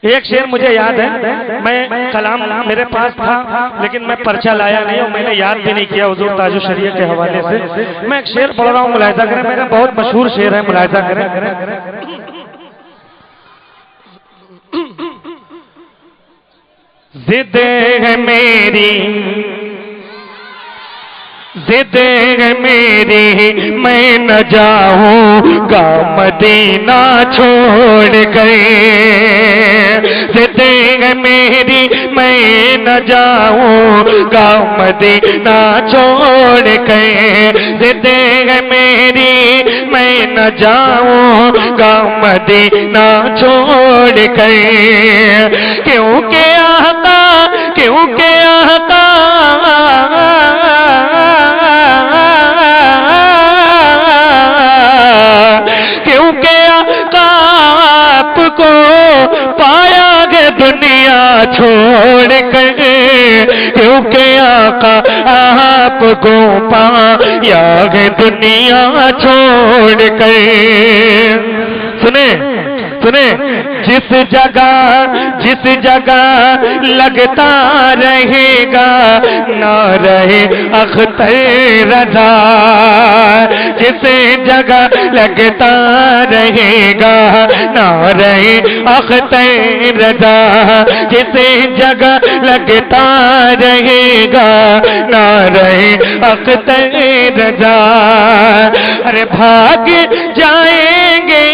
एक शेर मुझे याद है, मैं कलाम मेरे पास था लेकिन मैं पर्चा लाया नहीं और मैंने याद भी नहीं किया हुजूर ताजु शरीयत के हवाले से। मैं एक शेर पढ़ रहा हूँ, मुलाहिजा करें, मेरा बहुत मशहूर शेर है, मुलाहिजा करें। जिद है मेरी, जिद है मेरी, मैं न जाऊंगा मदीना छोड़ कर। जिद है मेरी, मैं न जाऊंगा मदीना छोड़ कर। जिद है मेरी, मैं न जाऊंगा मदीना छोड़ कर। क्योंकि आका, क्योंकि आका आपको पाया गे दुनिया छोड़ कर। क्योंकि आका आपको पाया गे दुनिया छोड़ कर। सुने सुने, जिस जगह लगता रहेगा ना रहे अख्तर रजा। जिस जगह लगता रहेगा ना रहे अख्तर रजा। जिस जगह लगता रहेगा ना रहे अख्तर रजा। अरे भाग जाएंगे,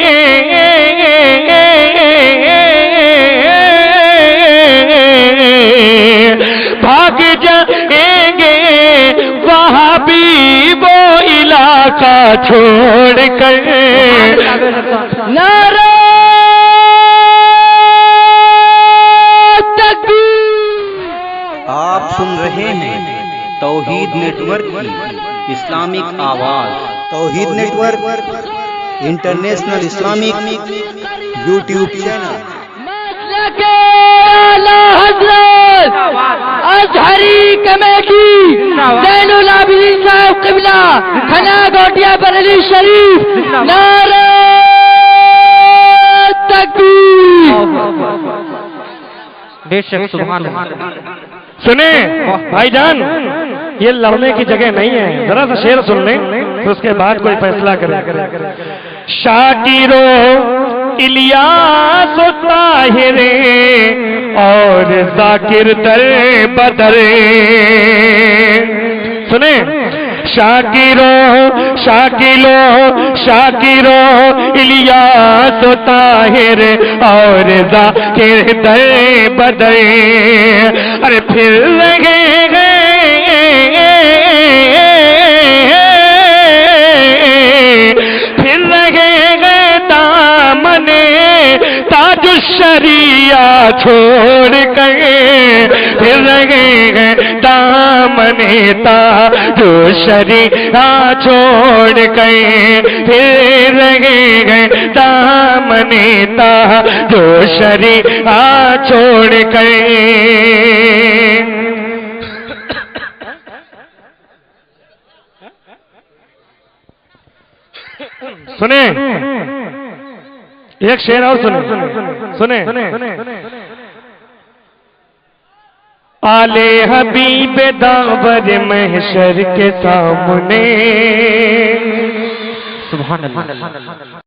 भाग जाएंगे वहाँ भी वो इलाका छोड़ कर। नारा तकबीर। आप सुन रहे हैं तौहीद नेटवर्क की इस्लामिक आवाज। Tauheed network international Islamic YouTube channel. Azhari committee Zainul Abideen साहब क़िबला थाना गोटिया बरेली शरीफ। नारे तकबीर। बेशक सुभान अल्लाह। सुने भाईजान, ये लड़ने की जगह नहीं है, जरा सा शेर सुन लें तो उसके बाद कोई फैसला करें। शाकिरो इलियास ताहिरे और जाकिर दर बदरे। सुने, शाकिरो इलियास ताहिर और जाकिर दर बदरे। अरे फिर लगे ताजु शरिया छोड़ कर। फिर लगे दामने ताजु शरिया छोड़ कर। फिर लगे दामने ताजु शरिया छोड़ कर। सुने, एक शेर और सुने, आले हबीब दावर महशर के सामने। सुभान अल्लाह।